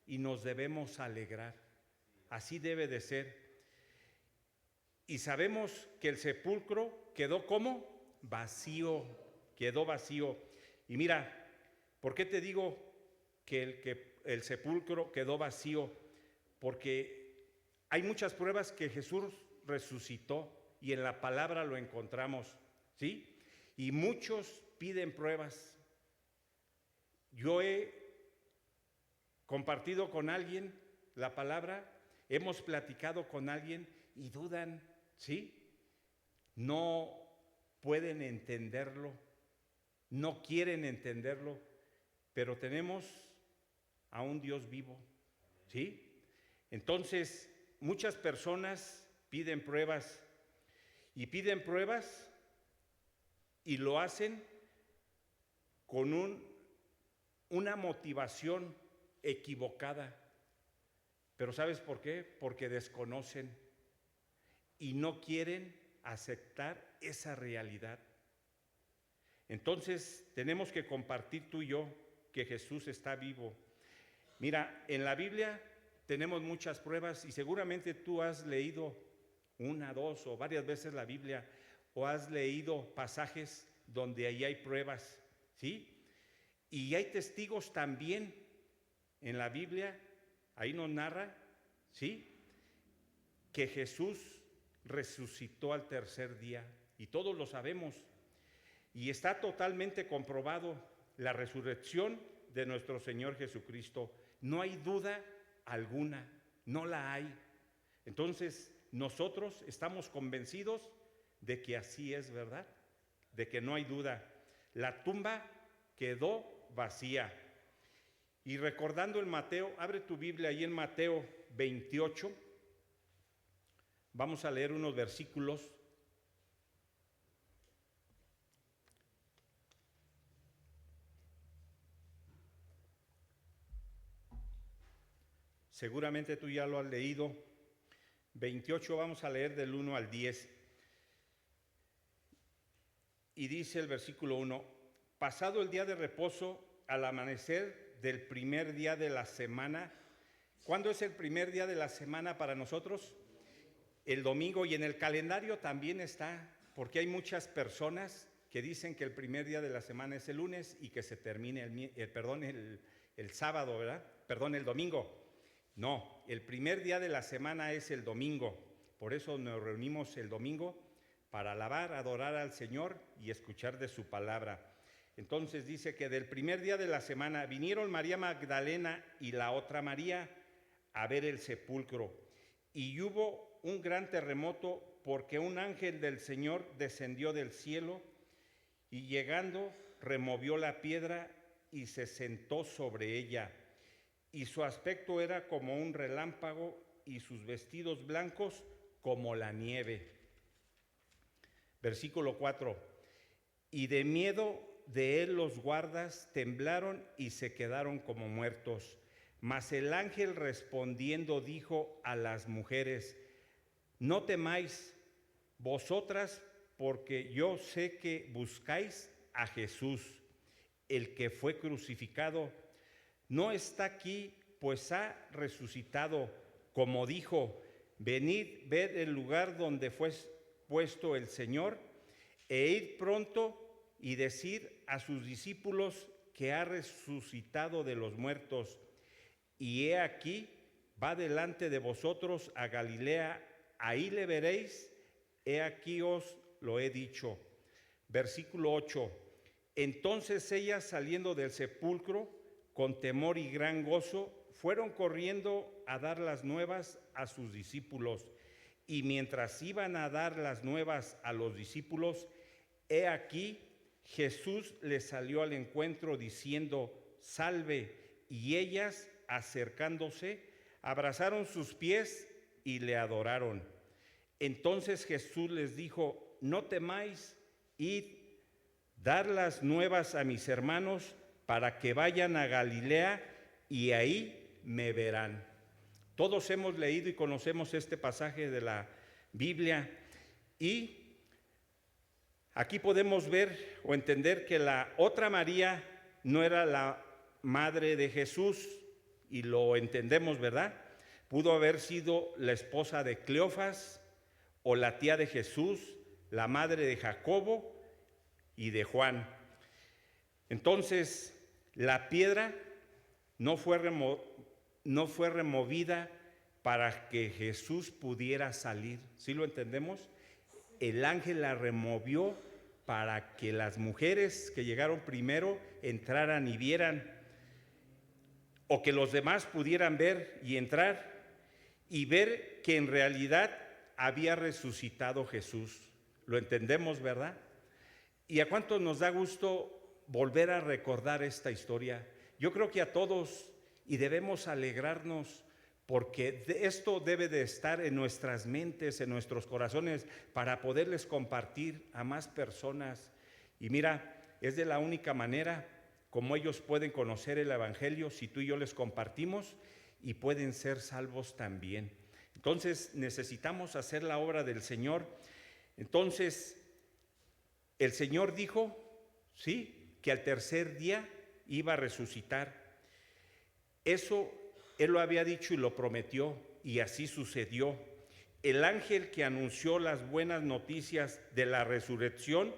y nos debemos alegrar. Así debe de ser. Y sabemos que el sepulcro quedó ¿cómo? Vacío, quedó vacío. Y mira, ¿por qué te digo que el sepulcro quedó vacío? Porque hay muchas pruebas que Jesús resucitó y en la palabra lo encontramos, ¿sí? Y muchos piden pruebas. Yo he compartido con alguien la palabra, hemos platicado con alguien y dudan, ¿sí? No pueden entenderlo, no quieren entenderlo, pero tenemos a un Dios vivo, ¿sí? Entonces, muchas personas piden pruebas y lo hacen con una motivación equivocada. Pero ¿sabes por qué? Porque desconocen y no quieren aceptar esa realidad. Entonces tenemos que compartir tú y yo que Jesús está vivo. Mira, en la Biblia tenemos muchas pruebas y seguramente tú has leído una, dos o varias veces la Biblia o has leído pasajes donde ahí hay pruebas, ¿sí? Y hay testigos también en la Biblia, ahí nos narra, ¿sí? Que Jesús resucitó al tercer día y todos lo sabemos. Y está totalmente comprobado la resurrección de nuestro Señor Jesucristo. No hay duda alguna, no la hay. Entonces, nosotros estamos convencidos de que así es, ¿verdad? De que no hay duda. La tumba quedó vacía. Y recordando el Mateo, abre tu Biblia ahí en Mateo 28. Vamos a leer unos versículos. Seguramente tú ya lo has leído. 28, vamos a leer del 1 al 10. Y dice el versículo 1, pasado el día de reposo, al amanecer del primer día de la semana. ¿Cuándo es el primer día de la semana para nosotros? El domingo, y en el calendario también está, porque hay muchas personas que dicen que el primer día de la semana es el lunes y que se termine el sábado, ¿verdad? Perdón, el domingo. No, el primer día de la semana es el domingo. Por eso nos reunimos el domingo para alabar, adorar al Señor y escuchar de su palabra. Entonces dice que del primer día de la semana vinieron María Magdalena y la otra María a ver el sepulcro. Y hubo un gran terremoto porque un ángel del Señor descendió del cielo y llegando removió la piedra y se sentó sobre ella. Y su aspecto era como un relámpago y sus vestidos blancos como la nieve. Versículo 4. Y de miedo de él los guardas temblaron y se quedaron como muertos. Mas el ángel respondiendo dijo a las mujeres, no temáis vosotras, porque yo sé que buscáis a Jesús, el que fue crucificado. No está aquí, pues ha resucitado, como dijo, venid, ved el lugar donde fue puesto el Señor, e id pronto y decir a sus discípulos que ha resucitado de los muertos. Y he aquí, va delante de vosotros a Galilea, ahí le veréis, he aquí os lo he dicho. Versículo 8. Entonces ellas, saliendo del sepulcro, con temor y gran gozo, fueron corriendo a dar las nuevas a sus discípulos. Y mientras iban a dar las nuevas a los discípulos, he aquí, Jesús les salió al encuentro diciendo, salve, y ellas, acercándose, abrazaron sus pies y le adoraron. Entonces Jesús les dijo, no temáis, id, dar las nuevas a mis hermanos para que vayan a Galilea y ahí me verán. Todos hemos leído y conocemos este pasaje de la Biblia y aquí podemos ver o entender que la otra María no era la madre de Jesús y lo entendemos, ¿verdad? Pudo haber sido la esposa de Cleofas o la tía de Jesús, la madre de Jacobo y de Juan. Entonces, la piedra no fue removida para que Jesús pudiera salir. ¿Sí lo entendemos? El ángel la removió para que las mujeres que llegaron primero entraran y vieran, o que los demás pudieran ver y entrar y ver que en realidad había resucitado Jesús. Lo entendemos, ¿verdad? ¿Y a cuántos nos da gusto volver a recordar esta historia? Yo creo que a todos, y debemos alegrarnos, porque esto debe de estar en nuestras mentes, en nuestros corazones, para poderles compartir a más personas. Y mira, es de la única manera como ellos pueden conocer el Evangelio, si tú y yo les compartimos, y pueden ser salvos también. Entonces necesitamos hacer la obra del Señor. Entonces el Señor dijo, sí, que al tercer día iba a resucitar. Eso Él lo había dicho y lo prometió, y así sucedió. El ángel que anunció las buenas noticias de la resurrección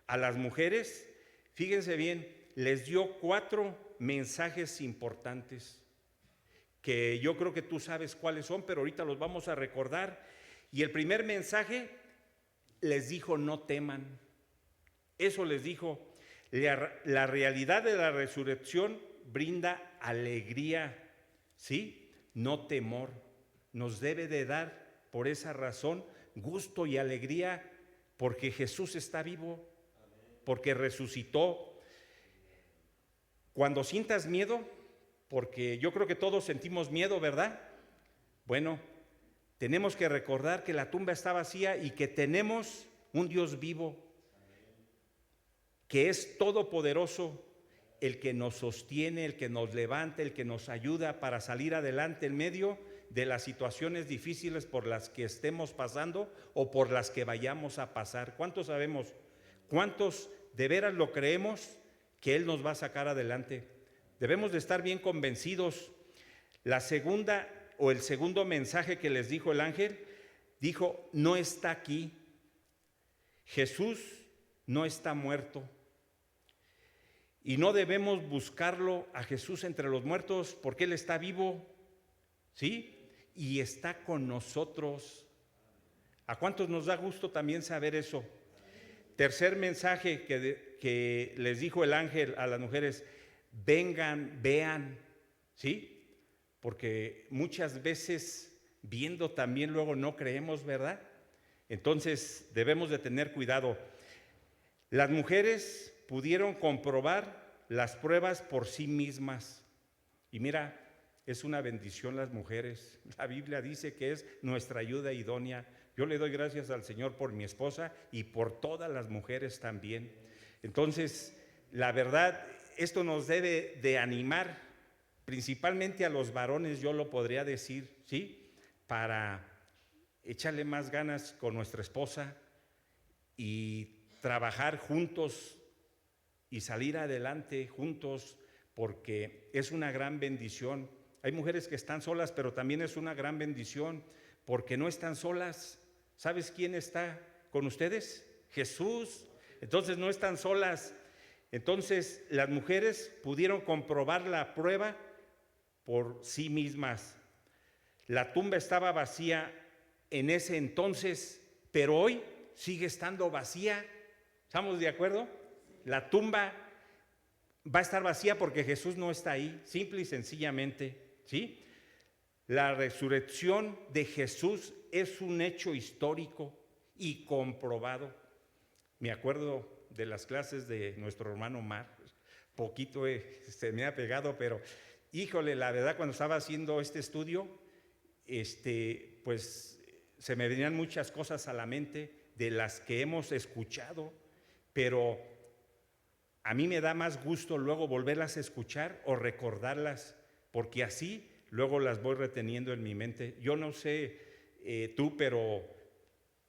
a las mujeres, fíjense bien, les dio 4 mensajes importantes, que yo creo que tú sabes cuáles son, pero ahorita los vamos a recordar. Y el primer mensaje les dijo, no teman. Eso les dijo. La realidad de la resurrección brinda alegría, ¿sí? No temor. Nos debe de dar, por esa razón, gusto y alegría, porque Jesús está vivo, porque resucitó. Cuando sientas miedo, porque yo creo que todos sentimos miedo, ¿verdad? Bueno, tenemos que recordar que la tumba está vacía y que tenemos un Dios vivo, que es todopoderoso, el que nos sostiene, el que nos levanta, el que nos ayuda para salir adelante en medio de las situaciones difíciles por las que estemos pasando o por las que vayamos a pasar. ¿Cuántos sabemos? ¿Cuántos de veras lo creemos que Él nos va a sacar adelante? Debemos de estar bien convencidos. La segunda o el segundo mensaje que les dijo el ángel, dijo, no está aquí. Jesús no está muerto. Y no debemos buscarlo a Jesús entre los muertos, porque Él está vivo, ¿sí? Y está con nosotros. ¿A cuántos nos da gusto también saber eso? Tercer mensaje que les dijo el ángel a las mujeres, vengan, vean, ¿sí? Porque muchas veces viendo también luego no creemos, ¿verdad? Entonces debemos de tener cuidado. Las mujeres pudieron comprobar las pruebas por sí mismas. Y mira, es una bendición las mujeres. La Biblia dice que es nuestra ayuda idónea. Yo le doy gracias al Señor por mi esposa y por todas las mujeres también. Entonces, la verdad, esto nos debe de animar, principalmente a los varones, yo lo podría decir, ¿sí? Para echarle más ganas con nuestra esposa y trabajar juntos y salir adelante juntos, porque es una gran bendición. Hay mujeres que están solas, pero también es una gran bendición, porque no están solas. ¿Sabes quién está con ustedes? Jesús. Entonces no están solas. Entonces las mujeres pudieron comprobar la prueba por sí mismas. La tumba estaba vacía en ese entonces, pero hoy sigue estando vacía. ¿Estamos de acuerdo? La tumba va a estar vacía porque Jesús no está ahí, simple y sencillamente, ¿sí? La resurrección de Jesús es un hecho histórico y comprobado. Me acuerdo de las clases de nuestro hermano Mar, poquito se me ha pegado, pero híjole, la verdad cuando estaba haciendo este estudio, pues se me venían muchas cosas a la mente de las que hemos escuchado, pero a mí me da más gusto luego volverlas a escuchar o recordarlas, porque así luego las voy reteniendo en mi mente. Yo no sé tú, pero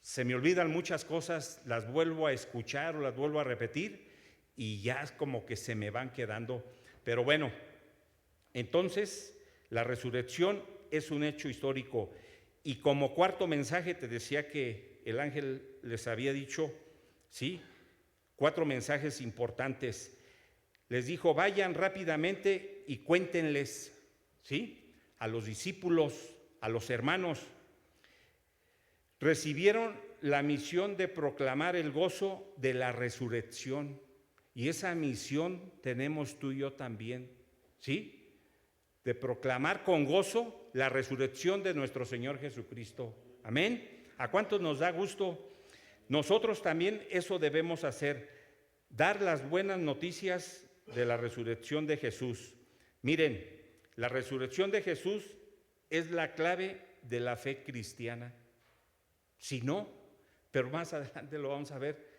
se me olvidan muchas cosas, las vuelvo a escuchar o las vuelvo a repetir y ya es como que se me van quedando. Pero bueno, entonces La resurrección es un hecho histórico. Y como cuarto mensaje te decía que el ángel les había dicho, ¿sí? 4 mensajes importantes. Les dijo, vayan rápidamente y cuéntenles, ¿sí? A los discípulos, a los hermanos. Recibieron la misión de proclamar el gozo de la resurrección. Y esa misión tenemos tú y yo también, ¿sí? De proclamar con gozo la resurrección de nuestro Señor Jesucristo. Amén. ¿A cuántos nos da gusto? Nosotros también eso debemos hacer, dar las buenas noticias de la resurrección de Jesús. Miren, la resurrección de Jesús es la clave de la fe cristiana. Si no, pero más adelante lo vamos a ver,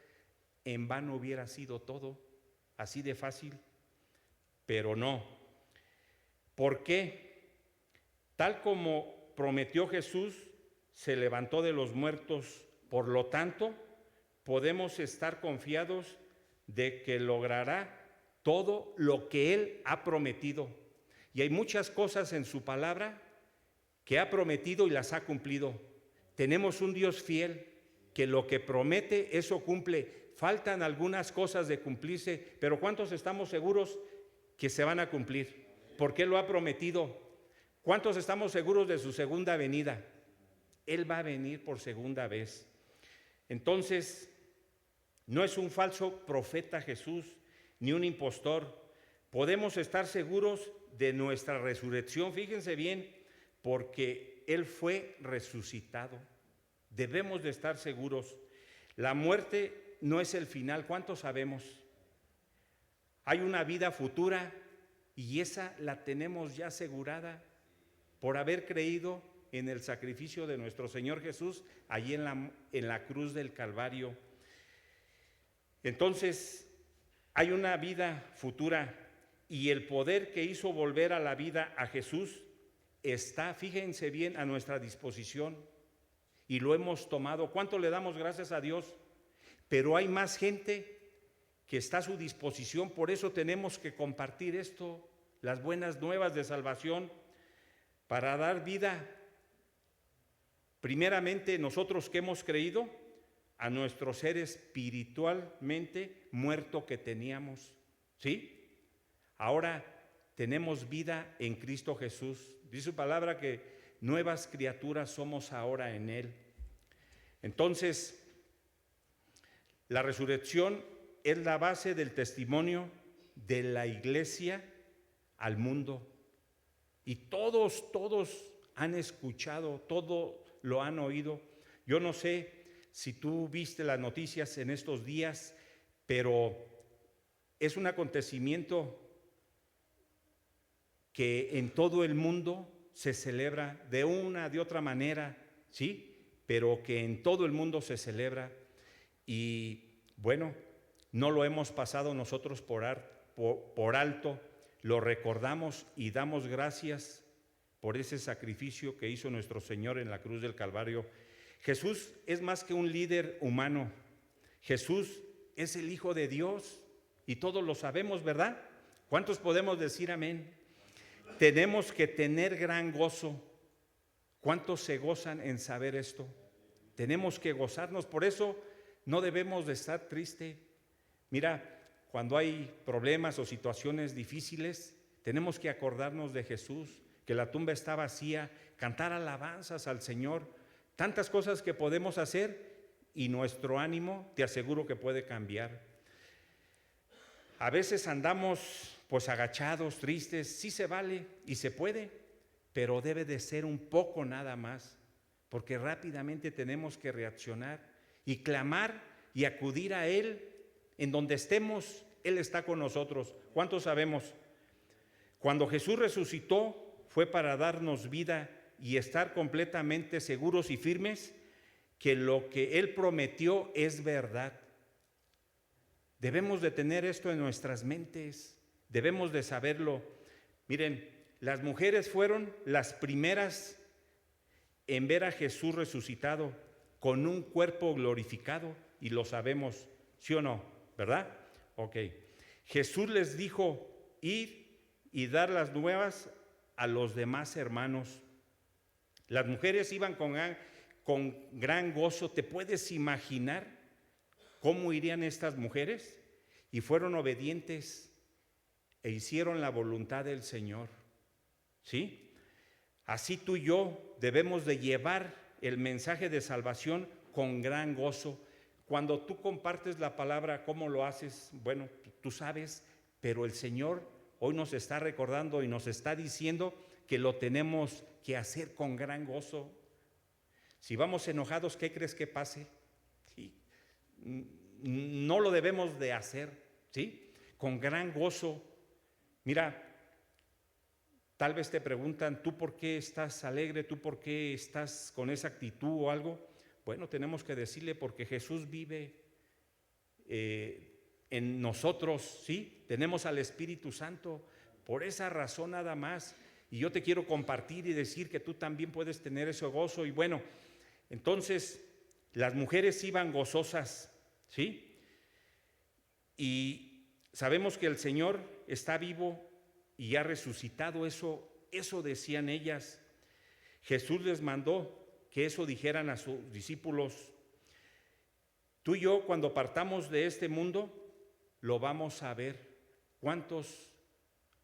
en vano hubiera sido todo, así de fácil, pero no. ¿Por qué? Tal como prometió Jesús, se levantó de los muertos. Por lo tanto, podemos estar confiados de que logrará todo lo que Él ha prometido. Y hay muchas cosas en su palabra que ha prometido y las ha cumplido. Tenemos un Dios fiel que lo que promete, eso cumple. Faltan algunas cosas de cumplirse, pero ¿cuántos estamos seguros que se van a cumplir? Porque Él lo ha prometido. ¿Cuántos estamos seguros de su segunda venida? Él va a venir por segunda vez. Entonces, no es un falso profeta Jesús, ni un impostor. Podemos estar seguros de nuestra resurrección, fíjense bien, porque Él fue resucitado. Debemos de estar seguros. La muerte no es el final, ¿cuántos sabemos? Hay una vida futura y esa la tenemos ya asegurada por haber creído en el sacrificio de nuestro Señor Jesús allí en la cruz del Calvario. Entonces, hay una vida futura y el poder que hizo volver a la vida a Jesús está, fíjense bien, a nuestra disposición y lo hemos tomado. ¿Cuánto le damos gracias a Dios? Pero hay más gente que está a su disposición, por eso tenemos que compartir esto, las buenas nuevas de salvación, para dar vida, primeramente nosotros que hemos creído, a nuestro ser espiritualmente muerto que teníamos, ¿sí? Ahora tenemos vida en Cristo Jesús. Dice su palabra que nuevas criaturas somos ahora en Él. Entonces, la resurrección es la base del testimonio de la iglesia al mundo. Y todos han escuchado, todo lo han oído. Yo no sé si tú viste las noticias en estos días, pero es un acontecimiento que en todo el mundo se celebra de una, de otra manera, ¿sí? Pero que en todo el mundo se celebra y bueno, no lo hemos pasado nosotros por alto, lo recordamos y damos gracias por ese sacrificio que hizo nuestro Señor en la cruz del Calvario. Jesús es más que un líder humano. Jesús es el Hijo de Dios y todos lo sabemos, ¿verdad? ¿Cuántos podemos decir amén? Tenemos que tener gran gozo. ¿Cuántos se gozan en saber esto? Tenemos que gozarnos, por eso no debemos de estar tristes. Mira, cuando hay problemas o situaciones difíciles, tenemos que acordarnos de Jesús, que la tumba está vacía, cantar alabanzas al Señor, tantas cosas que podemos hacer y nuestro ánimo, te aseguro que puede cambiar. A veces andamos pues agachados, tristes, sí se vale y se puede, pero debe de ser un poco nada más, porque rápidamente tenemos que reaccionar y clamar y acudir a Él. En donde estemos, Él está con nosotros. ¿Cuántos sabemos? Cuando Jesús resucitó, fue para darnos vida y estar completamente seguros y firmes que lo que Él prometió es verdad. Debemos de tener esto en nuestras mentes, debemos de saberlo. Miren, las mujeres fueron las primeras en ver a Jesús resucitado con un cuerpo glorificado y lo sabemos, ¿sí o no? ¿Verdad? Ok. Jesús les dijo, ir y dar las nuevas a los demás hermanos. Las mujeres iban con gran gozo. ¿Te puedes imaginar cómo irían estas mujeres? Y fueron obedientes e hicieron la voluntad del Señor. ¿Sí? Así tú y yo debemos de llevar el mensaje de salvación con gran gozo. Cuando tú compartes la palabra, ¿cómo lo haces? Bueno, tú sabes, pero el Señor hoy nos está recordando y nos está diciendo que lo tenemos que hacer con gran gozo. Si vamos enojados, ¿qué crees que pase? Sí. No lo debemos de hacer, ¿sí? Con gran gozo. Mira, tal vez te preguntan, ¿tú por qué estás alegre? ¿Tú por qué estás con esa actitud o algo? Bueno, tenemos que decirle porque Jesús vive en nosotros, ¿sí? Tenemos al Espíritu Santo. Por esa razón nada más. Y yo te quiero compartir y decir que tú también puedes tener ese gozo. Y bueno, entonces las mujeres iban gozosas, ¿sí? Y sabemos que el Señor está vivo y ha resucitado. Eso decían ellas. Jesús les mandó que eso dijeran a sus discípulos. Tú y yo, cuando partamos de este mundo, lo vamos a ver. ¿Cuántos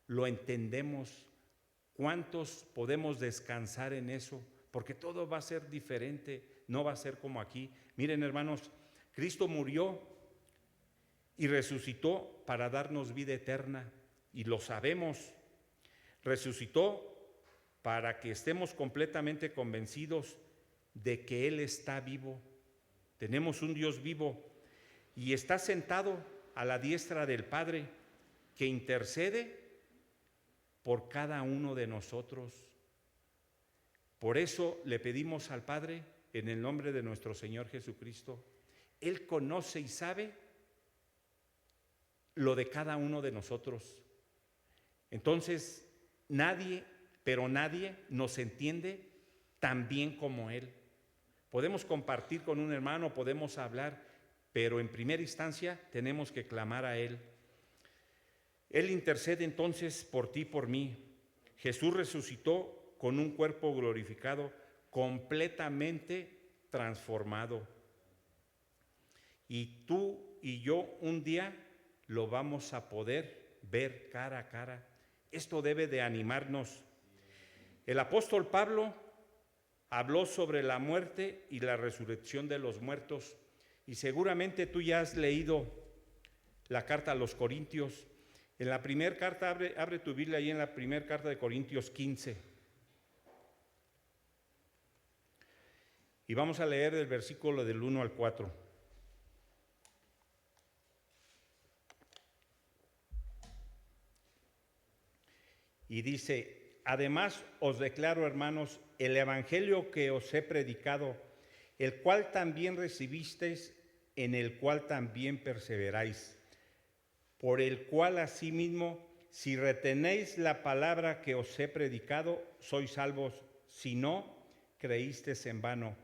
lo entendemos? ¿Cuántos podemos descansar en eso? Porque todo va a ser diferente, no va a ser como aquí. Miren, hermanos, Cristo murió y resucitó para darnos vida eterna, y lo sabemos. Resucitó para que estemos completamente convencidos de que Él está vivo. Tenemos un Dios vivo y está sentado a la diestra del Padre, que intercede por cada uno de nosotros. Por eso le pedimos al Padre, en el nombre de nuestro Señor Jesucristo. Él conoce y sabe lo de cada uno de nosotros. Entonces, nadie, pero nadie nos entiende tan bien como Él. Podemos compartir con un hermano, podemos hablar, pero en primera instancia tenemos que clamar a Él. Él intercede entonces por ti y por mí. Jesús resucitó con un cuerpo glorificado, completamente transformado. Y tú y yo un día lo vamos a poder ver cara a cara. Esto debe de animarnos. El apóstol Pablo habló sobre la muerte y la resurrección de los muertos. Y seguramente tú ya has leído la carta a los Corintios. En la primera carta, abre tu Biblia ahí en la primera carta de Corintios 15. Y vamos a leer el versículo del 1 al 4. Y dice: además os declaro, hermanos, el evangelio que os he predicado, el cual también recibisteis, en el cual también perseveráis, por el cual asimismo, si retenéis la palabra que os he predicado, sois salvos, si no, creísteis en vano.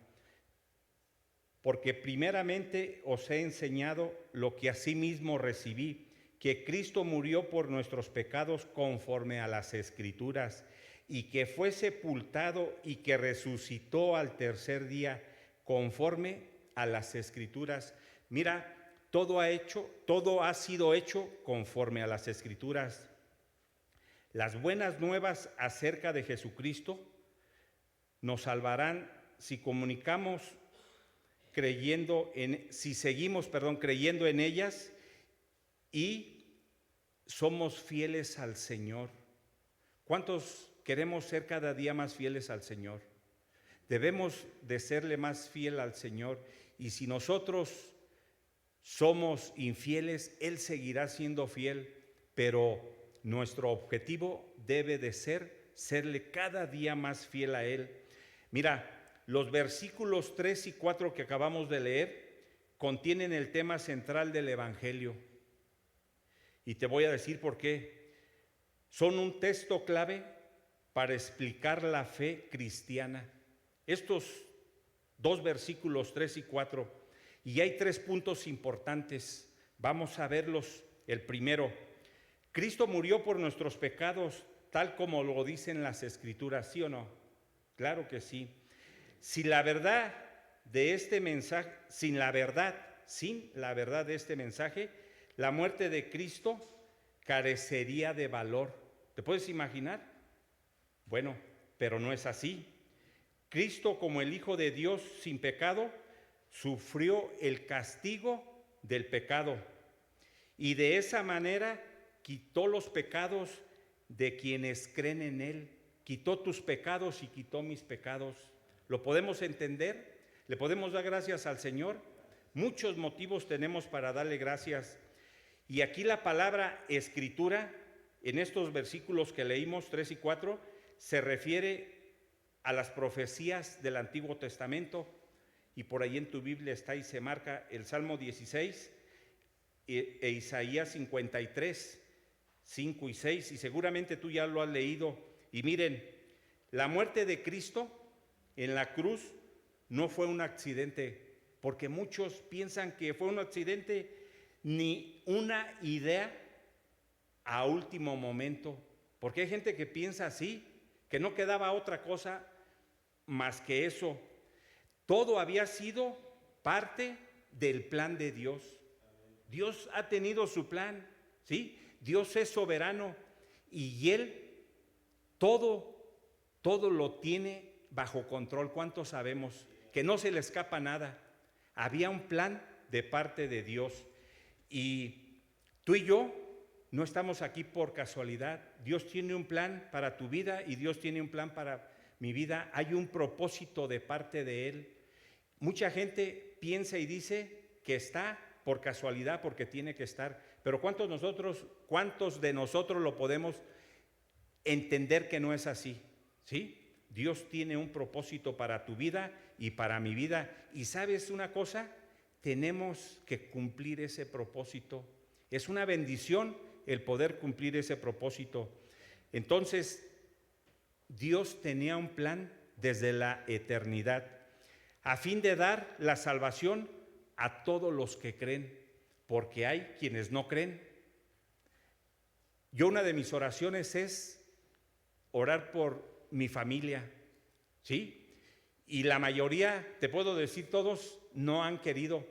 Porque primeramente os he enseñado lo que asimismo recibí, que Cristo murió por nuestros pecados conforme a las Escrituras, y que fue sepultado y que resucitó al tercer día conforme a las Escrituras. Mira, todo ha sido hecho conforme a las Escrituras. Las buenas nuevas acerca de Jesucristo nos salvarán si seguimos creyendo en ellas y somos fieles al Señor. ¿Cuántos queremos ser cada día más fieles al Señor? Debemos de serle más fiel al Señor, y si nosotros somos infieles, Él seguirá siendo fiel, pero nuestro objetivo debe de serle cada día más fiel a Él. Mira, los versículos 3 y 4 que acabamos de leer contienen el tema central del Evangelio. Y te voy a decir por qué. Son un texto clave para explicar la fe cristiana. Estos dos versículos 3 y 4. Y hay 3 puntos importantes. Vamos a verlos. El primero: Cristo murió por nuestros pecados tal como lo dicen las Escrituras, ¿sí o no? Claro que sí. Si la verdad de este mensaje, sin la verdad de este mensaje, la muerte de Cristo carecería de valor. ¿Te puedes imaginar? Bueno, pero no es así. Cristo, como el Hijo de Dios sin pecado, sufrió el castigo del pecado y de esa manera quitó los pecados de quienes creen en Él. Quitó tus pecados y quitó mis pecados. ¿Lo podemos entender? ¿Le podemos dar gracias al Señor? Muchos motivos tenemos para darle gracias. Y aquí la palabra escritura, en estos versículos que leímos, 3 y 4, se refiere a las profecías del Antiguo Testamento. Y por ahí en tu Biblia está y se marca el Salmo 16 e Isaías 53, 5 y 6. Y seguramente tú ya lo has leído. Y miren, la muerte de Cristo en la cruz no fue un accidente, porque muchos piensan que fue un accidente, ni una idea a último momento, porque hay gente que piensa así, que no quedaba otra cosa más que eso. Todo había sido parte del plan de Dios. Dios ha tenido su plan, ¿sí? Dios es soberano y Él todo lo tiene bajo control. ¿Cuántos sabemos? Que no se le escapa nada. Había un plan de parte de Dios. Y tú y yo no estamos aquí por casualidad. Dios tiene un plan para tu vida y Dios tiene un plan para mi vida. Hay un propósito de parte de Él. Mucha gente piensa y dice que está por casualidad porque tiene que estar. Pero ¿cuántos de nosotros lo podemos entender que no es así? ¿Sí? Dios tiene un propósito para tu vida y para mi vida. ¿Y sabes una cosa? Tenemos que cumplir ese propósito. Es una bendición el poder cumplir ese propósito. Entonces, Dios tenía un plan desde la eternidad, a fin de dar la salvación a todos los que creen, porque hay quienes no creen. Yo, una de mis oraciones es orar por mi familia, ¿sí? Y la mayoría, te puedo decir, todos no han querido,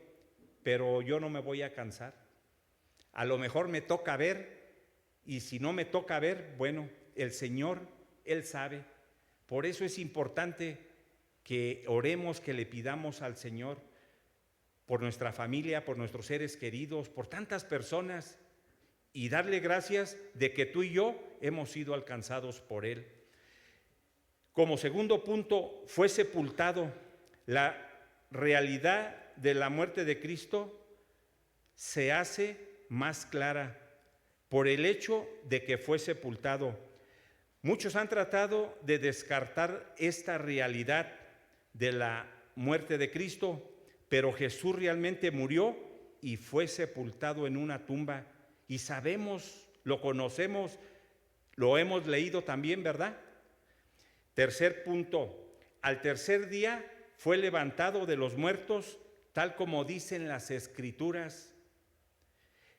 pero yo no me voy a cansar. A lo mejor me toca ver, y si no me toca ver, bueno, el Señor, Él sabe. Por eso es importante que oremos, que le pidamos al Señor por nuestra familia, por nuestros seres queridos, por tantas personas, y darle gracias de que tú y yo hemos sido alcanzados por Él. Como segundo punto, fue sepultado. La realidad de la muerte de Cristo se hace más clara por el hecho de que fue sepultado. Muchos han tratado de descartar esta realidad de la muerte de Cristo, pero Jesús realmente murió y fue sepultado en una tumba. Y sabemos, lo conocemos, lo hemos leído también, ¿verdad? Tercer punto, al tercer día fue levantado de los muertos, tal como dicen las Escrituras.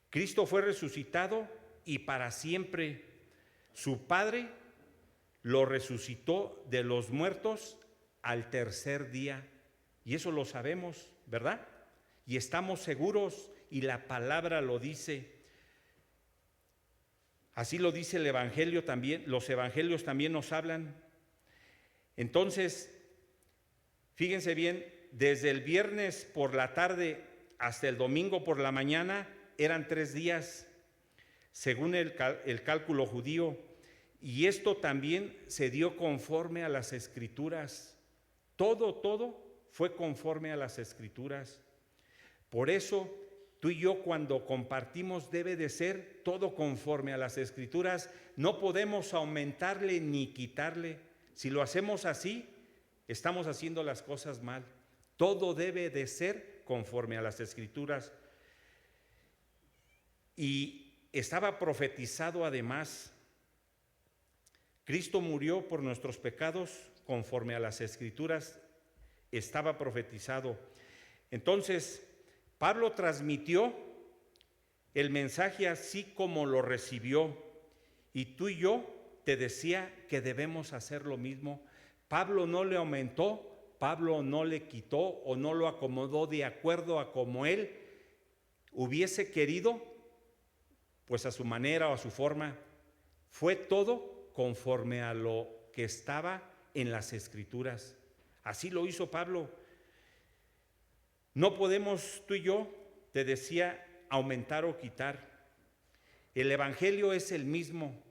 Cristo fue resucitado y para siempre. Su Padre lo resucitó de los muertos al tercer día. Y eso lo sabemos, ¿verdad? Y estamos seguros y la palabra lo dice. Así lo dice el Evangelio también, los Evangelios también nos hablan. Entonces, fíjense bien, desde el viernes por la tarde hasta el domingo por la mañana eran 3 días, según el cálculo judío, y esto también se dio conforme a las Escrituras. Todo fue conforme a las Escrituras. Por eso, tú y yo cuando compartimos debe de ser todo conforme a las Escrituras. No podemos aumentarle ni quitarle. Si lo hacemos así, estamos haciendo las cosas mal. Todo debe de ser conforme a las Escrituras. Y estaba profetizado además. Cristo murió por nuestros pecados conforme a las Escrituras. Estaba profetizado. Entonces, Pablo transmitió el mensaje así como lo recibió. Y tú y yo te decía que debemos hacer lo mismo. Pablo no le aumentó, Pablo no le quitó o no lo acomodó de acuerdo a como él hubiese querido, pues a su manera o a su forma. Fue todo conforme a lo que estaba en las Escrituras. Así lo hizo Pablo. No podemos tú y yo, te decía, aumentar o quitar. El Evangelio es el mismo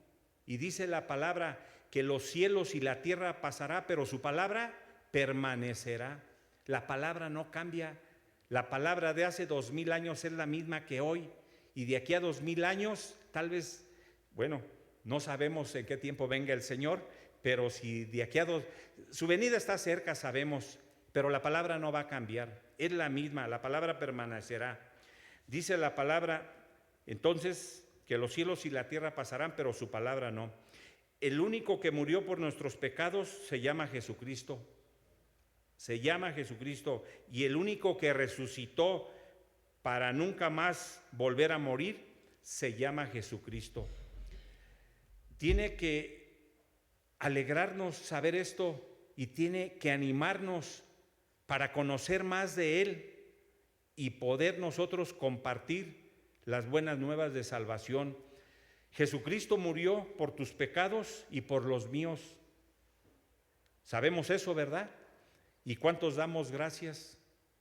y dice la palabra que los cielos y la tierra pasará, pero su palabra permanecerá. La palabra no cambia. La palabra de hace 2000 años es la misma que hoy, y de aquí a 2000 años, tal vez, bueno, no sabemos en qué tiempo venga el Señor, pero si de aquí a su venida está cerca, sabemos, pero la palabra no va a cambiar, es la misma, la palabra permanecerá. Dice la palabra, entonces, que los cielos y la tierra pasarán, pero su palabra no. El único que murió por nuestros pecados se llama Jesucristo. Se llama Jesucristo, y el único que resucitó para nunca más volver a morir se llama Jesucristo. Tiene que alegrarnos saber esto y tiene que animarnos para conocer más de Él y poder nosotros compartir las buenas nuevas de salvación. Jesucristo murió por tus pecados y por los míos. Sabemos eso, ¿verdad? ¿Y cuántos damos gracias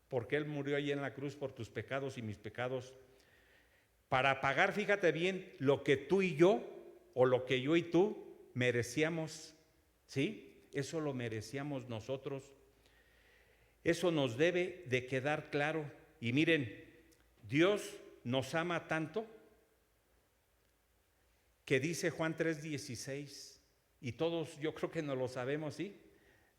porque Él murió allí en la cruz por tus pecados y mis pecados? Para pagar, fíjate bien, lo que tú y yo, o lo que yo y tú merecíamos, ¿sí? Eso lo merecíamos nosotros. Eso nos debe de quedar claro. Y miren, Dios nos ama tanto que dice Juan 3:16, y todos yo creo que no lo sabemos, ¿sí?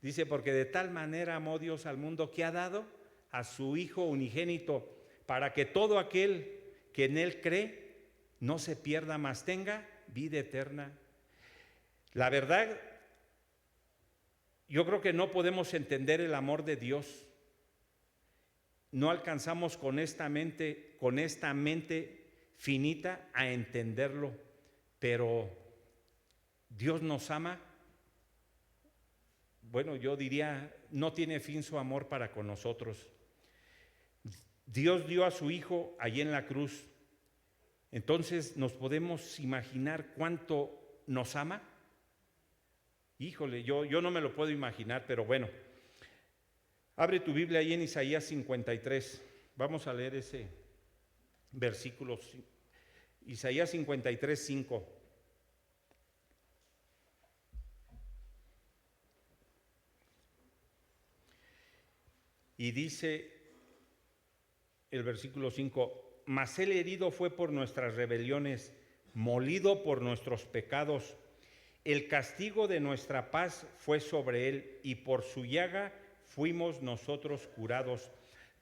Dice, porque de tal manera amó Dios al mundo que ha dado a su Hijo unigénito, para que todo aquel que en Él cree no se pierda, mas tenga vida eterna. La verdad, yo creo que no podemos entender el amor de Dios. No alcanzamos con esta mente finita a entenderlo, pero Dios nos ama. Bueno, yo diría, no tiene fin su amor para con nosotros. Dios dio a su Hijo allí en la cruz. Entonces, ¿nos podemos imaginar cuánto nos ama? Híjole, yo no me lo puedo imaginar, pero bueno. Abre tu Biblia ahí en Isaías 53. Vamos a leer ese versículo. Isaías 53, 5. Y dice el versículo 5, mas Él herido fue por nuestras rebeliones, molido por nuestros pecados. El castigo de nuestra paz fue sobre Él, y por su llaga fuimos nosotros curados.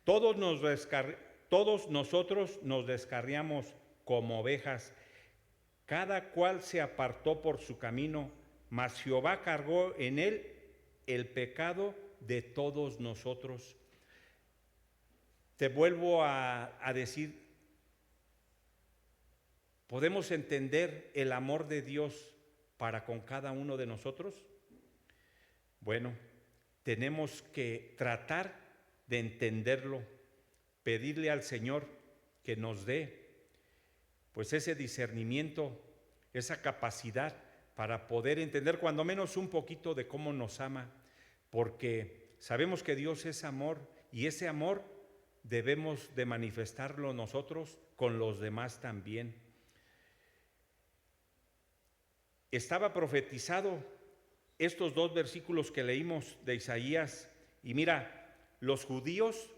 Todos nosotros nos descarriamos como ovejas, cada cual se apartó por su camino, mas Jehová cargó en Él el pecado de todos nosotros. Te vuelvo a decir, ¿podemos entender el amor de Dios para con cada uno de nosotros? Bueno, tenemos que tratar de entenderlo, pedirle al Señor que nos dé pues ese discernimiento, esa capacidad para poder entender cuando menos un poquito de cómo nos ama, porque sabemos que Dios es amor, y ese amor debemos de manifestarlo nosotros con los demás también. Estaba profetizado estos dos versículos que leímos de Isaías, y mira, los judíos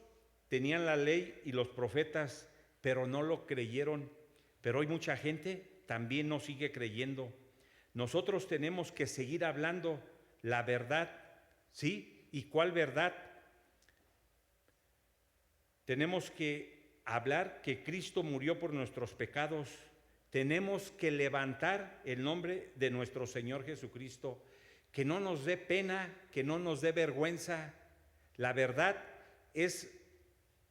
tenían la ley y los profetas, pero no lo creyeron. Pero hoy mucha gente también no sigue creyendo. Nosotros tenemos que seguir hablando la verdad, ¿sí? ¿Y cuál verdad? Tenemos que hablar que Cristo murió por nuestros pecados. Tenemos que levantar el nombre de nuestro Señor Jesucristo. Que no nos dé pena, que no nos dé vergüenza. La verdad es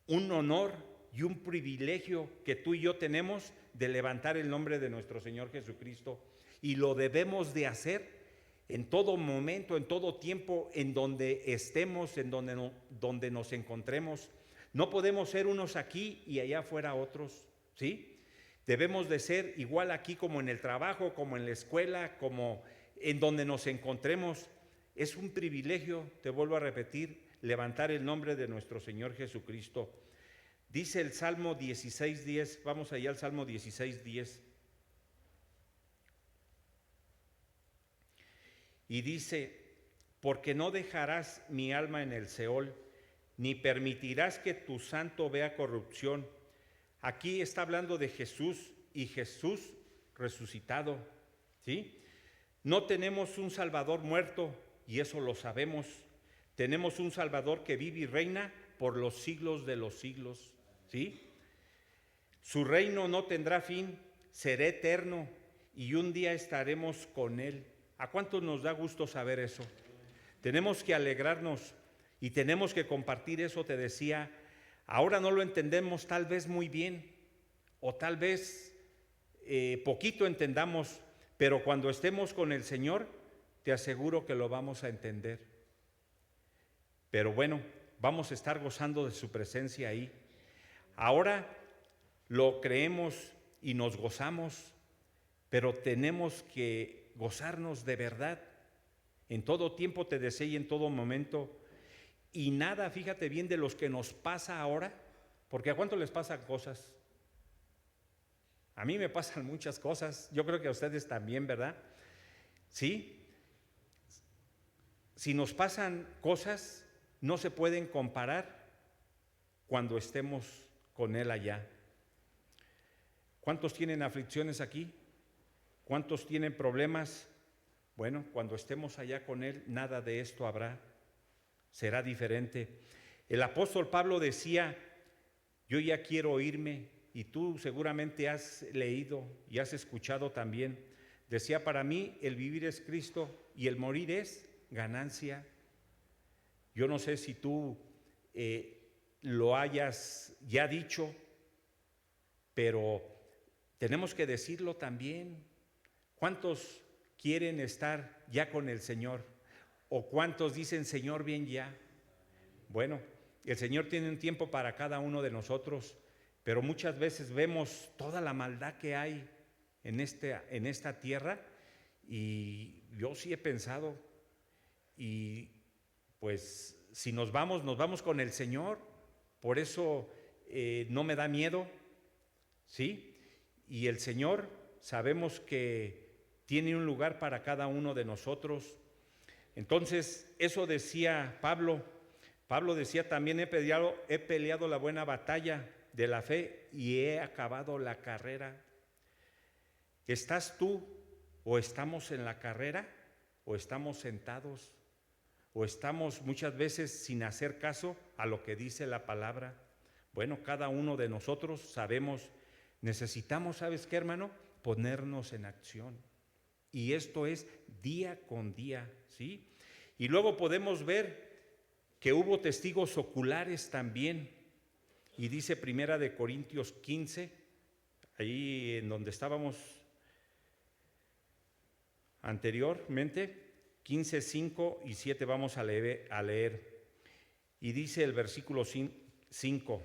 un honor y un privilegio que tú y yo tenemos de levantar el nombre de nuestro Señor Jesucristo. y lo debemos de hacer en todo momento, en todo tiempo, en donde estemos, en donde nos encontremos. No podemos ser unos aquí y allá afuera otros, ¿sí? Debemos de ser igual aquí como en el trabajo, como en la escuela, como en donde nos encontremos. Es un privilegio, te vuelvo a repetir, levantar el nombre de nuestro Señor Jesucristo. Dice el Salmo 16:10, vamos allá al Salmo 16:10. Y dice, porque no dejarás mi alma en el Seol, ni permitirás que tu santo vea corrupción. Aquí está hablando de Jesús y Jesús resucitado, ¿sí? No tenemos un Salvador muerto, y eso lo sabemos. Tenemos un Salvador que vive y reina por los siglos de los siglos, ¿sí? Su reino no tendrá fin, será eterno, y un día estaremos con Él. ¿A cuántos nos da gusto saber eso? Tenemos que alegrarnos y tenemos que compartir eso, te decía. Ahora no lo entendemos tal vez muy bien, o tal vez poquito entendamos, pero cuando estemos con el Señor, te aseguro que lo vamos a entender. Pero bueno, vamos a estar gozando de su presencia ahí. Ahora lo creemos y nos gozamos, pero tenemos que gozarnos de verdad. En todo tiempo, te decía, y en todo momento. Y nada, fíjate bien, de los que nos pasa ahora, porque ¿a cuánto les pasan cosas? A mí me pasan muchas cosas, yo creo que a ustedes también, ¿verdad? Sí. Si nos pasan cosas, no se pueden comparar cuando estemos con Él allá. ¿Cuántos tienen aflicciones aquí? ¿Cuántos tienen problemas? Bueno, cuando estemos allá con Él, nada de esto habrá. Será diferente. El apóstol Pablo decía, yo ya quiero irme, y tú seguramente has leído y has escuchado también. Decía, para mí el vivir es Cristo y el morir es ganancia. Yo no sé si tú lo hayas ya dicho, pero tenemos que decirlo también. ¿Cuántos quieren estar ya con el Señor? ¿O cuántos dicen, Señor, bien ya? Bueno, el Señor tiene un tiempo para cada uno de nosotros, pero muchas veces vemos toda la maldad que hay en esta tierra, y yo sí he pensado, y pues si nos vamos con el Señor. Por eso no me da miedo, ¿sí? Y el Señor sabemos que tiene un lugar para cada uno de nosotros. Entonces, eso decía Pablo. Pablo decía también, he peleado la buena batalla de la fe y he acabado la carrera. ¿Estás tú o estamos en la carrera, o estamos sentados, o estamos muchas veces sin hacer caso a lo que dice la palabra? Bueno, cada uno de nosotros sabemos, necesitamos, ¿sabes qué, hermano? Ponernos en acción. Y esto es día con día, ¿sí? Y luego podemos ver que hubo testigos oculares también. Y dice Primera de Corintios 15, ahí en donde estábamos anteriormente, 15, 5 y 7 vamos a leer. Y dice el versículo 5,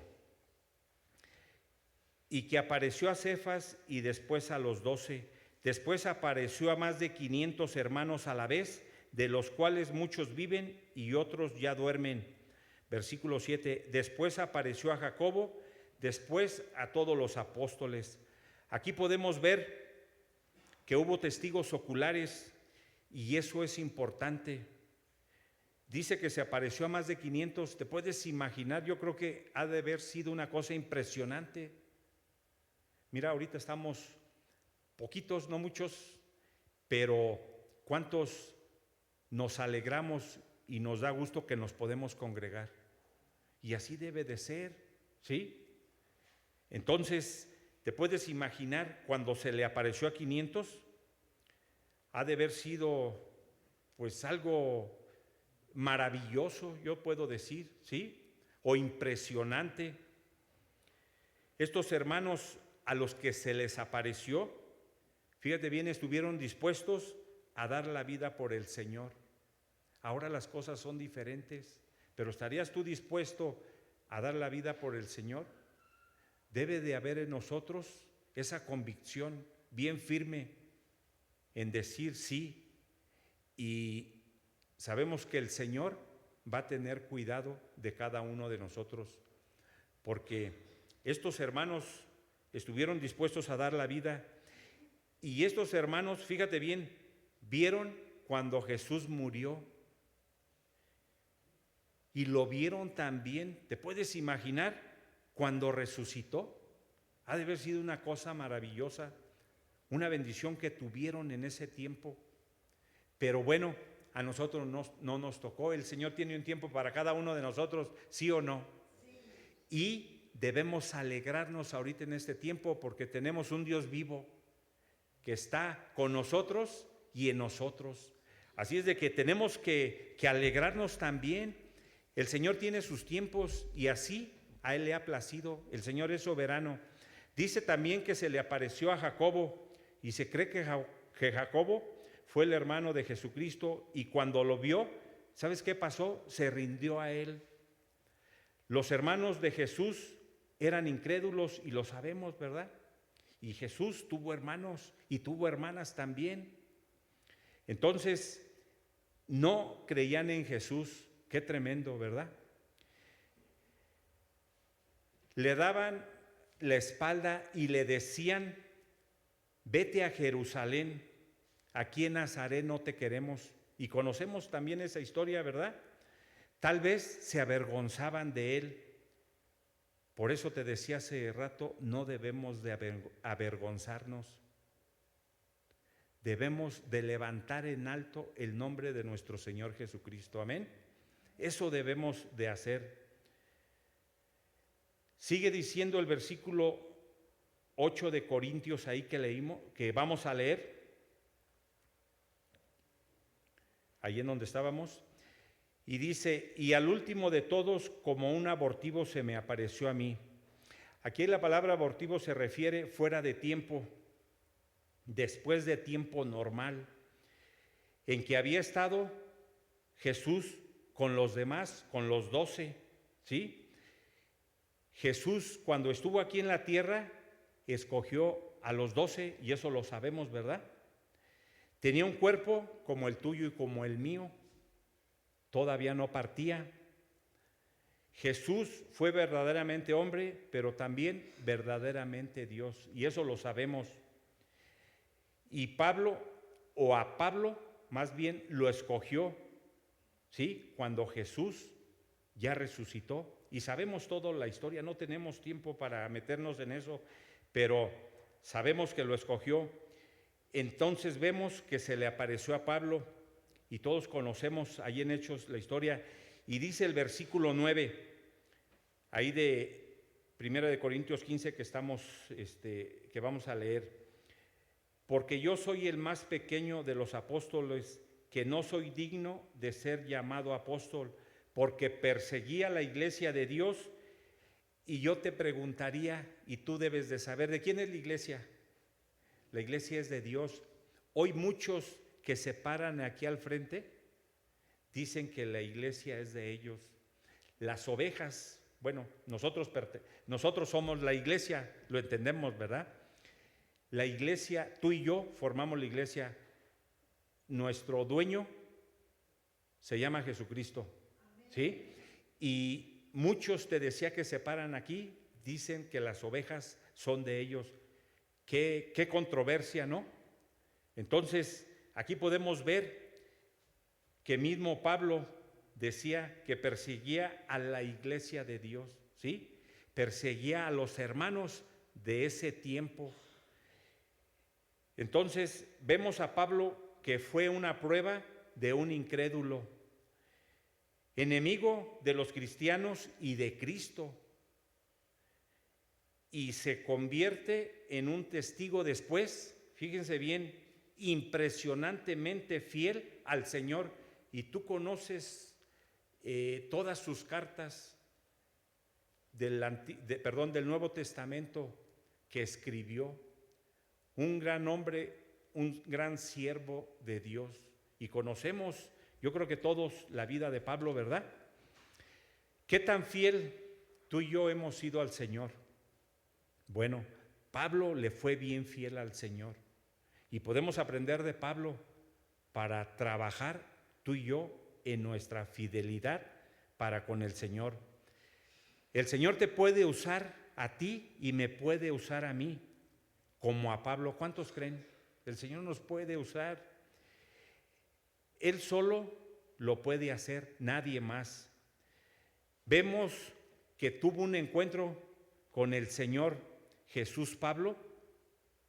y que apareció a Cefas y después a los 12, después apareció a más de 500 hermanos a la vez, de los cuales muchos viven y otros ya duermen. Versículo 7, después apareció a Jacobo, después a todos los apóstoles. Aquí podemos ver que hubo testigos oculares, y eso es importante. Dice que se apareció a más de 500. ¿Te puedes imaginar? Yo creo que ha de haber sido una cosa impresionante. Mira, ahorita estamos poquitos, no muchos, pero ¿cuántos nos alegramos y nos da gusto que nos podemos congregar? Y así debe de ser, ¿sí? Entonces, ¿te puedes imaginar cuando se le apareció a 500? Ha de haber sido pues algo maravilloso, yo puedo decir, ¿sí? O impresionante. Estos hermanos a los que se les apareció, Fíjate bien, estuvieron dispuestos a dar la vida por el Señor. Ahora las cosas son diferentes, pero ¿estarías tú dispuesto a dar la vida por el Señor? Debe de haber en nosotros esa convicción bien firme en decir sí, y sabemos que el Señor va a tener cuidado de cada uno de nosotros, porque estos hermanos estuvieron dispuestos a dar la vida, y estos hermanos, fíjate bien, vieron cuando Jesús murió, y lo vieron también, ¿te puedes imaginar? Cuando resucitó. Ha de haber sido una cosa maravillosa, una bendición que tuvieron en ese tiempo. Pero bueno, a nosotros no nos tocó. El Señor tiene un tiempo para cada uno de nosotros, ¿sí o no? Sí. Y debemos alegrarnos ahorita en este tiempo porque tenemos un Dios vivo que está con nosotros y en nosotros. Así es de que tenemos que alegrarnos también. El Señor tiene sus tiempos y así a Él le ha placido. El Señor es soberano. Dice también que se le apareció a Jacobo, y se cree que Jacobo fue el hermano de Jesucristo, y cuando lo vio, ¿sabes qué pasó? Se rindió a Él. Los hermanos de Jesús eran incrédulos y lo sabemos, ¿verdad? Y Jesús tuvo hermanos y tuvo hermanas también. Entonces, no creían en Jesús. Qué tremendo, ¿verdad? Le daban la espalda y le decían: vete a Jerusalén, aquí en Nazaret no te queremos. Y conocemos también esa historia, ¿verdad? Tal vez se avergonzaban de él. Por eso te decía hace rato, no debemos de avergonzarnos. Debemos de levantar en alto el nombre de nuestro Señor Jesucristo. Amén. Eso debemos de hacer. Sigue diciendo el versículo 8 de Corintios ahí que leímos, que vamos a leer, ahí en donde estábamos, y dice: y al último de todos, como un abortivo se me apareció a mí. Aquí la palabra abortivo se refiere fuera de tiempo, después de tiempo normal, en que había estado Jesús con los demás, con los 12, ¿sí? Jesús, cuando estuvo aquí en la tierra, escogió a los 12, y eso lo sabemos, ¿verdad? Tenía un cuerpo como el tuyo y como el mío, todavía no partía. Jesús fue verdaderamente hombre, pero también verdaderamente Dios, y eso lo sabemos. Y Pablo, o a Pablo, más bien lo escogió, ¿sí? Cuando Jesús ya resucitó. Y sabemos toda la historia, no tenemos tiempo para meternos en eso, pero sabemos que lo escogió. Entonces vemos que se le apareció a Pablo, y todos conocemos ahí en Hechos la historia, y dice el versículo 9, ahí de 1 de Corintios 15 que vamos a leer: porque yo soy el más pequeño de los apóstoles, que no soy digno de ser llamado apóstol, porque perseguía la iglesia de Dios. Y yo te preguntaría, y tú debes de saber, ¿de quién es la iglesia? La iglesia es de Dios. Hoy muchos que se paran aquí al frente dicen que la iglesia es de ellos. Las ovejas, bueno, nosotros somos la iglesia, lo entendemos, ¿verdad? La iglesia, tú y yo formamos la iglesia. Nuestro dueño se llama Jesucristo. ¿Sí? Y muchos, te decía, que se paran aquí, dicen que las ovejas son de ellos. Qué controversia, ¿no? Entonces, aquí podemos ver que mismo Pablo decía que perseguía a la iglesia de Dios, ¿sí? Perseguía a los hermanos de ese tiempo. Entonces, vemos a Pablo que fue una prueba de un incrédulo, enemigo de los cristianos y de Cristo, y se convierte en un testigo después, fíjense bien, impresionantemente fiel al Señor. Y tú conoces todas sus cartas del Nuevo Testamento que escribió. Un gran hombre un gran siervo de Dios. Y conocemos, yo creo que todos, la vida de Pablo, ¿verdad? ¿Qué tan fiel tú y yo hemos sido al Señor? Bueno, Pablo le fue bien fiel al Señor. Y podemos aprender de Pablo para trabajar tú y yo en nuestra fidelidad para con el Señor. El Señor te puede usar a ti y me puede usar a mí, como a Pablo. ¿Cuántos creen? El Señor nos puede usar. Él solo lo puede hacer, nadie más. Vemos que tuvo un encuentro con el Señor Jesús Pablo,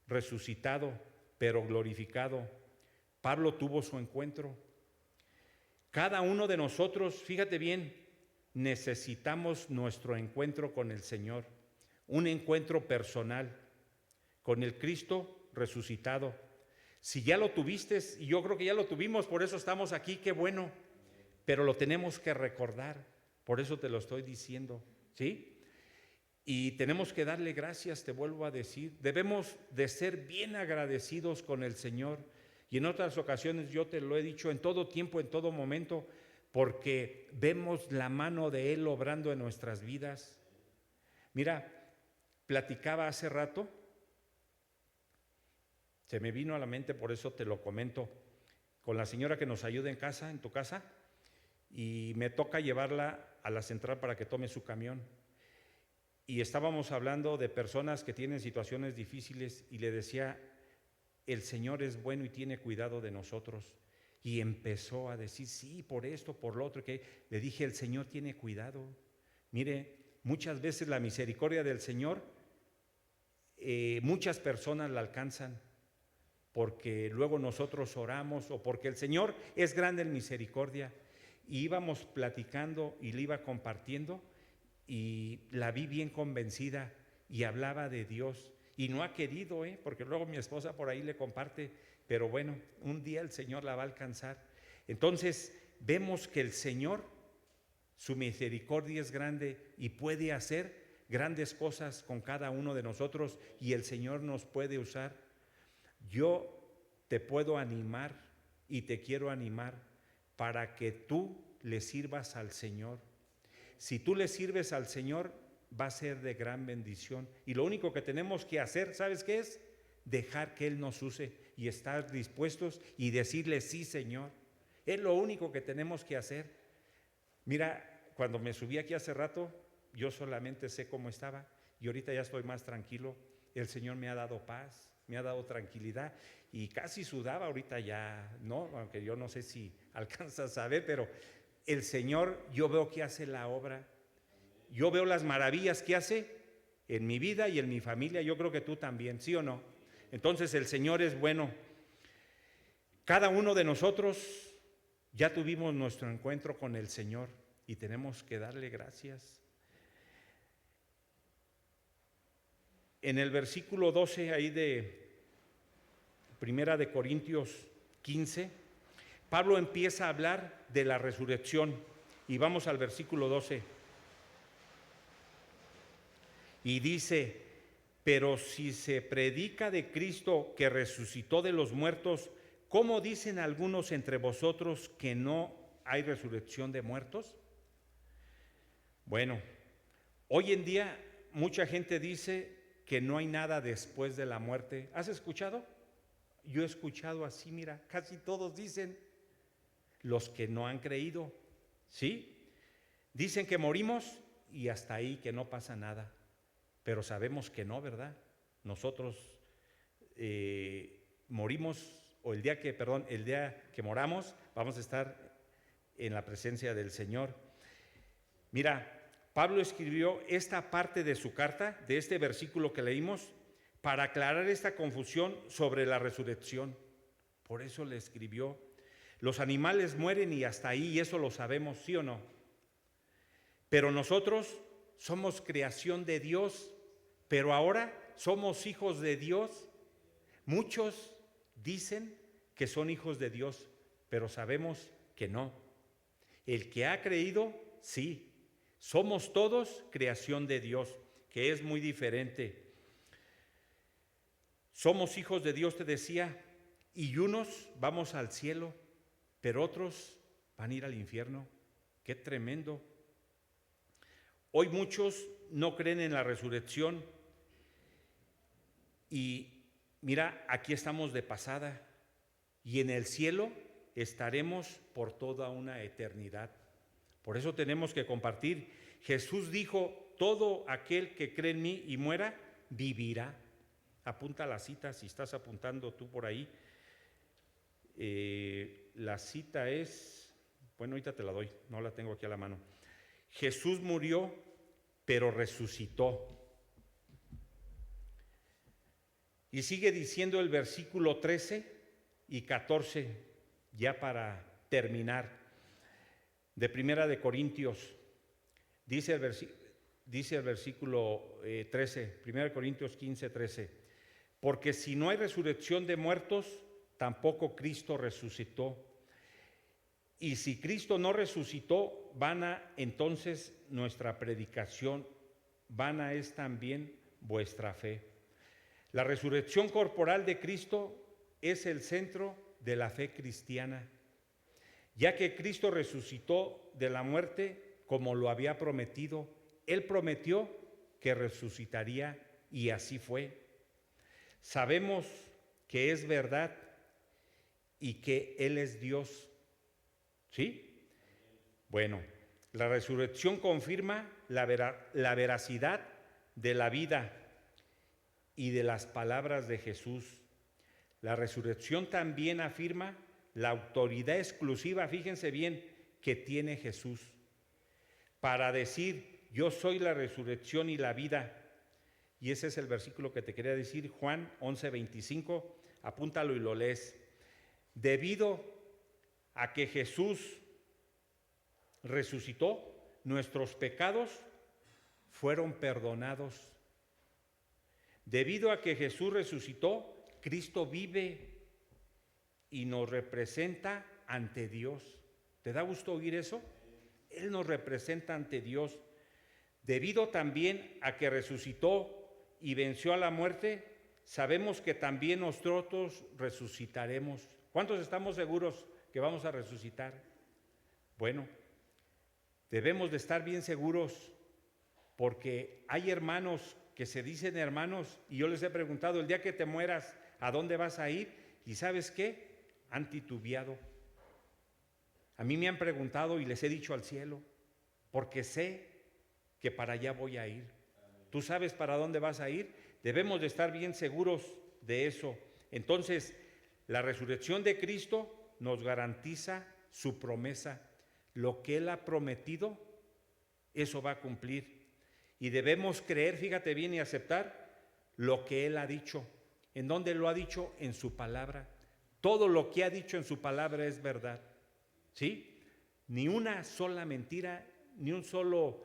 resucitado, pero glorificado. Pablo tuvo su encuentro. Cada uno de nosotros, fíjate bien, necesitamos nuestro encuentro con el Señor, un encuentro personal con el Cristo resucitado. Si ya lo tuviste, y yo creo que ya lo tuvimos, por eso estamos aquí, qué bueno, pero lo tenemos que recordar, por eso te lo estoy diciendo, ¿sí? Y tenemos que darle gracias, te vuelvo a decir, debemos de ser bien agradecidos con el Señor. Y en otras ocasiones yo te lo he dicho en todo tiempo, en todo momento, porque vemos la mano de Él obrando en nuestras vidas. Mira, platicaba hace rato, se me vino a la mente, por eso te lo comento, con la señora que nos ayuda en casa, en tu casa, y me toca llevarla a la central para que tome su camión. Y estábamos hablando de personas que tienen situaciones difíciles y le decía, el Señor es bueno y tiene cuidado de nosotros. Y empezó a decir, sí, por esto, por lo otro, que le dije, el Señor tiene cuidado. Mire, muchas veces la misericordia del Señor, muchas personas la alcanzan, porque luego nosotros oramos o porque el Señor es grande en misericordia. Y íbamos platicando y le iba compartiendo y la vi bien convencida y hablaba de Dios. Y no ha querido, porque luego mi esposa por ahí le comparte, pero bueno, un día el Señor la va a alcanzar. Entonces vemos que el Señor, su misericordia es grande y puede hacer grandes cosas con cada uno de nosotros y el Señor nos puede usar. Yo te puedo animar y te quiero animar para que tú le sirvas al Señor. Si tú le sirves al Señor, va a ser de gran bendición. Y lo único que tenemos que hacer, ¿sabes qué es? Dejar que Él nos use y estar dispuestos y decirle, sí, Señor. Es lo único que tenemos que hacer. Mira, cuando me subí aquí hace rato, yo solamente sé cómo estaba y ahorita ya estoy más tranquilo. El Señor me ha dado paz, me ha dado tranquilidad y casi sudaba, ahorita ya no, aunque yo no sé si alcanzas a ver, pero el Señor, yo veo que hace la obra. Yo veo las maravillas que hace en mi vida y en mi familia. Yo creo que tú también, ¿sí o no? Entonces el Señor es bueno. Cada uno de nosotros ya tuvimos nuestro encuentro con el Señor y tenemos que darle gracias. En el versículo 12 ahí de Primera de Corintios 15, Pablo empieza a hablar de la resurrección y vamos al versículo 12. Y dice, pero si se predica de Cristo que resucitó de los muertos, ¿cómo dicen algunos entre vosotros que no hay resurrección de muertos? Bueno, hoy en día mucha gente dice que no hay nada después de la muerte. ¿Has escuchado? Yo he escuchado así, mira, casi todos dicen, los que no han creído, ¿sí? Dicen que morimos y hasta ahí, que no pasa nada. Pero sabemos que no, ¿verdad? Nosotros morimos, o el día que moramos, vamos a estar en la presencia del Señor. Mira, Pablo escribió esta parte de su carta, de este versículo que leímos, para aclarar esta confusión sobre la resurrección. Por eso le escribió. Los animales mueren y hasta ahí, y eso lo sabemos, ¿sí o no? Pero nosotros somos creación de Dios, pero ahora somos hijos de Dios. Muchos dicen que son hijos de Dios, pero sabemos que no. El que ha creído, sí. Somos todos creación de Dios, que es muy diferente. Somos hijos de Dios, te decía, Y unos vamos al cielo, pero otros van a ir al infierno. ¡Qué tremendo! Hoy muchos no creen en la resurrección y mira, aquí estamos de pasada y en el cielo estaremos por toda una eternidad. Por eso tenemos que compartir. Jesús dijo, todo aquel que cree en mí y muera, vivirá. Apunta la cita si estás apuntando tú por ahí. La cita es, bueno, ahorita te la doy, no la tengo aquí a la mano. Jesús murió, pero resucitó. Y sigue diciendo el versículo 13 y 14, ya para terminar, de Primera de Corintios. Dice el versículo 13, Primera de Corintios 15, 13. Porque si no hay resurrección de muertos, tampoco Cristo resucitó. Y si Cristo no resucitó, vana entonces nuestra predicación, vana es también vuestra fe. La resurrección corporal de Cristo es el centro de la fe cristiana, ya que Cristo resucitó de la muerte como lo había prometido. Él prometió que resucitaría y así fue. Sabemos que es verdad y que Él es Dios. ¿Sí? Bueno, la resurrección confirma la veracidad de la vida y de las palabras de Jesús. La resurrección también afirma la autoridad exclusiva, fíjense bien, que tiene Jesús para decir, yo soy la resurrección y la vida. Y ese es el versículo que te quería decir, Juan 11:25, apúntalo y lo lees. Debido a que Jesús resucitó, nuestros pecados fueron perdonados. Debido a que Jesús resucitó, Cristo vive y nos representa ante Dios. ¿Te da gusto oír eso? Él nos representa ante Dios. Debido también a que resucitó y venció a la muerte, sabemos que también nosotros resucitaremos. ¿Cuántos estamos seguros que vamos a resucitar? Bueno, debemos de estar bien seguros porque hay hermanos que se dicen hermanos y yo les he preguntado, el día que te mueras, ¿a dónde vas a ir? Y ¿sabes qué? Han titubeado. A mí me han preguntado y les he dicho al cielo, porque sé que para allá voy a ir. ¿Tú sabes para dónde vas a ir? Debemos de estar bien seguros de eso. Entonces, la resurrección de Cristo nos garantiza su promesa. Lo que Él ha prometido, eso va a cumplir. Y debemos creer, fíjate bien, y aceptar lo que Él ha dicho. ¿En dónde lo ha dicho? En su palabra. Todo lo que ha dicho en su palabra es verdad. ¿Sí? Ni una sola mentira, ni un solo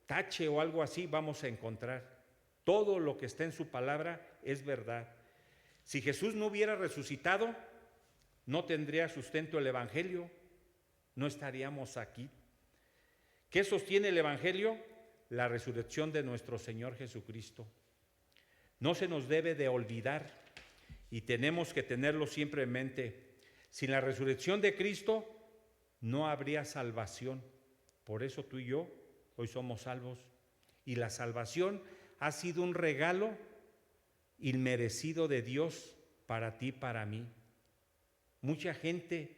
tache o algo así vamos a encontrar. Todo lo que está en su palabra es verdad. Si Jesús no hubiera resucitado, no tendría sustento el Evangelio, no estaríamos aquí. ¿Qué sostiene el Evangelio? La resurrección de nuestro Señor Jesucristo. No se nos debe de olvidar y tenemos que tenerlo siempre en mente. Sin la resurrección de Cristo no habría salvación. Por eso tú y yo hoy somos salvos. Y la salvación ha sido un regalo inmerecido de Dios para ti, para mí. Mucha gente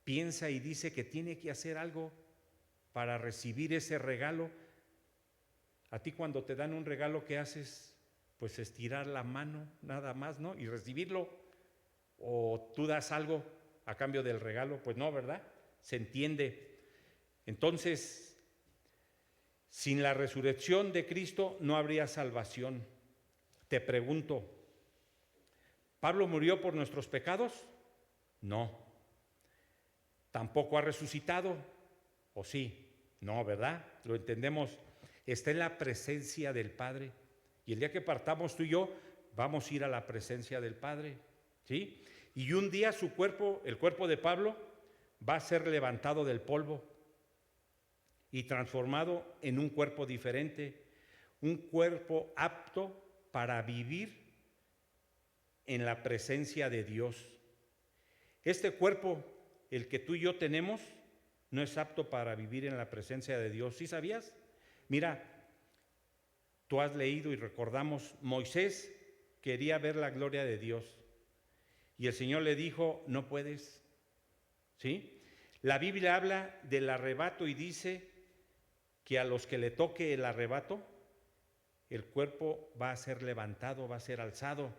piensa y dice que tiene que hacer algo para recibir ese regalo. A ti cuando te dan un regalo, ¿qué haces? Pues estirar la mano nada más, ¿no? Y recibirlo. ¿O tú das algo a cambio del regalo? Pues no, ¿verdad? Se entiende. Entonces, sin la resurrección de Cristo no habría salvación. Te pregunto, ¿Pablo murió por nuestros pecados? No. ¿Tampoco ha resucitado? ¿O sí? No, ¿verdad? Lo entendemos. Está en la presencia del Padre. Y el día que partamos tú y yo, vamos a ir a la presencia del Padre. ¿Sí? Y un día su cuerpo, el cuerpo de Pablo, va a ser levantado del polvo y transformado en un cuerpo diferente, un cuerpo apto para vivir en la presencia de Dios. Este cuerpo, el que tú y yo tenemos, no es apto para vivir en la presencia de Dios. ¿Sí sabías? Mira, tú has leído y recordamos, Moisés quería ver la gloria de Dios y el Señor le dijo, no puedes. ¿Sí? La Biblia habla del arrebato y dice que a los que le toque el arrebato, el cuerpo va a ser levantado, va a ser alzado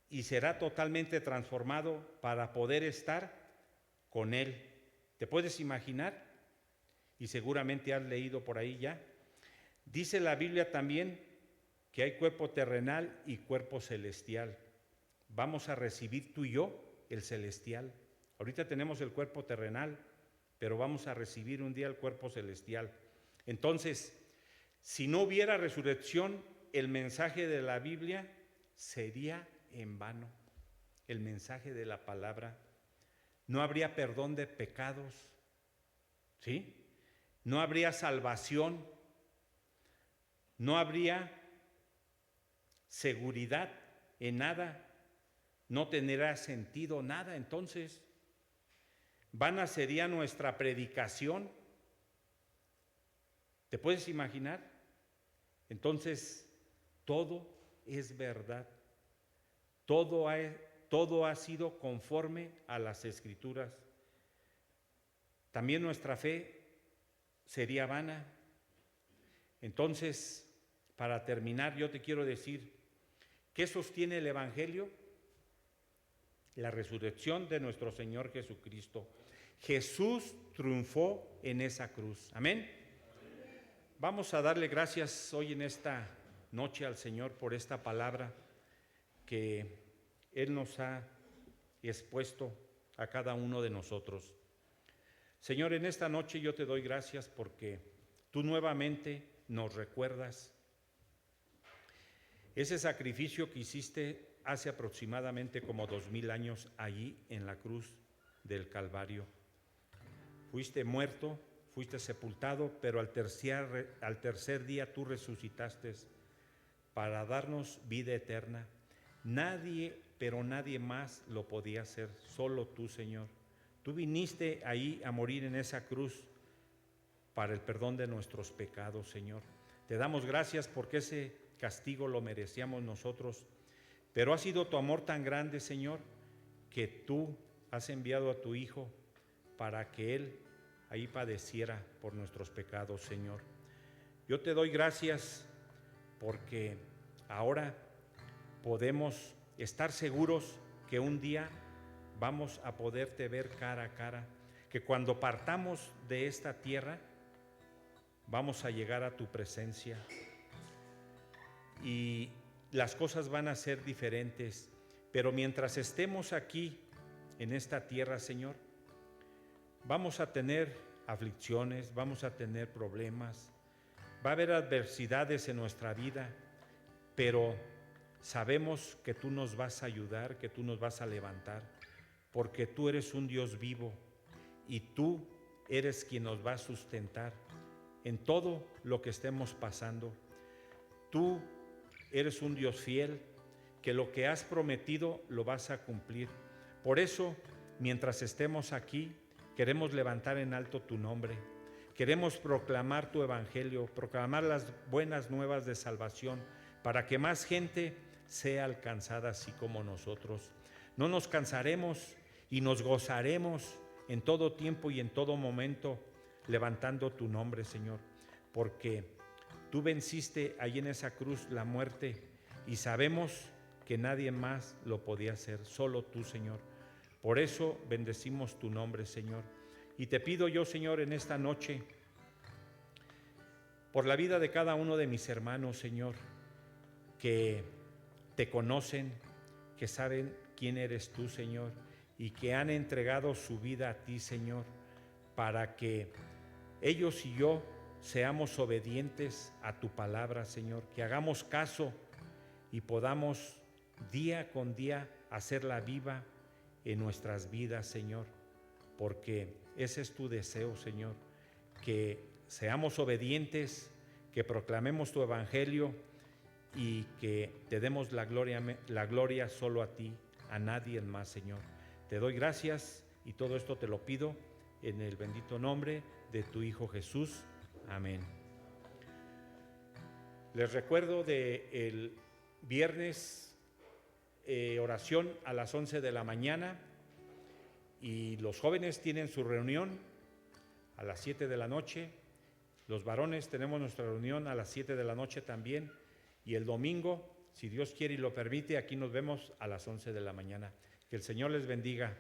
y será totalmente transformado para poder estar con Él. ¿Te puedes imaginar? Y seguramente has leído por ahí ya. Dice la Biblia también que hay cuerpo terrenal y cuerpo celestial. Vamos a recibir tú y yo el celestial. Ahorita tenemos el cuerpo terrenal, pero vamos a recibir un día el cuerpo celestial. Entonces, si no hubiera resurrección, el mensaje de la Biblia sería en vano. El mensaje de la palabra. No habría perdón de pecados, ¿sí? No habría salvación, no habría seguridad en nada, no tendrá sentido nada. Entonces, vana sería nuestra predicación. ¿Te puedes imaginar? Entonces, todo es verdad. Todo ha sido conforme a las Escrituras. También nuestra fe sería vana. Entonces, para terminar, yo te quiero decir, ¿qué sostiene el Evangelio? La resurrección de nuestro Señor Jesucristo. Jesús triunfó en esa cruz. Amén. Vamos a darle gracias hoy en esta noche al Señor por esta palabra que Él nos ha expuesto a cada uno de nosotros. Señor, en esta noche yo te doy gracias porque tú nuevamente nos recuerdas ese sacrificio que hiciste hace aproximadamente como 2000 años allí en la cruz del Calvario. Fuiste muerto, fuiste sepultado, pero al tercer día tú resucitaste para darnos vida eterna. Nadie, pero nadie más lo podía hacer, solo tú, Señor. Tú viniste ahí a morir en esa cruz para el perdón de nuestros pecados, Señor. Te damos gracias porque ese castigo lo merecíamos nosotros, pero ha sido tu amor tan grande, Señor, que tú has enviado a tu Hijo para que Él ahí padeciera por nuestros pecados, Señor. Yo te doy gracias porque ahora podemos estar seguros que un día vamos a poderte ver cara a cara, que cuando partamos de esta tierra vamos a llegar a tu presencia y las cosas van a ser diferentes, pero mientras estemos aquí en esta tierra, Señor, vamos a tener aflicciones, vamos a tener problemas, va a haber adversidades en nuestra vida, pero sabemos que tú nos vas a ayudar, que tú nos vas a levantar, porque tú eres un Dios vivo y tú eres quien nos va a sustentar en todo lo que estemos pasando. Tú eres un Dios fiel, que lo que has prometido lo vas a cumplir. Por eso, mientras estemos aquí, queremos levantar en alto tu nombre. Queremos proclamar tu evangelio, proclamar las buenas nuevas de salvación, para que más gente sea alcanzada así como nosotros. No nos cansaremos y nos gozaremos en todo tiempo y en todo momento, levantando tu nombre, Señor, porque tú venciste ahí en esa cruz la muerte y sabemos que nadie más lo podía hacer, solo tú, Señor. Por eso bendecimos tu nombre, Señor. Y te pido yo, Señor, en esta noche, por la vida de cada uno de mis hermanos, Señor, que te conocen, que saben quién eres tú, Señor, y que han entregado su vida a ti, Señor, para que ellos y yo seamos obedientes a tu palabra, Señor, que hagamos caso y podamos día con día hacerla viva en nuestras vidas, Señor, porque ese es tu deseo, Señor, que seamos obedientes, que proclamemos tu evangelio y que te demos la gloria solo a ti, a nadie más, Señor. Te doy gracias y todo esto te lo pido en el bendito nombre de tu Hijo Jesús. Amén. Les recuerdo del viernes oración a las 11 de la mañana, y los jóvenes tienen su reunión a las 7 de la noche. Los varones tenemos nuestra reunión a las 7 de la noche también, y el domingo, si Dios quiere y lo permite, aquí nos vemos a las 11 de la mañana. Que el Señor les bendiga.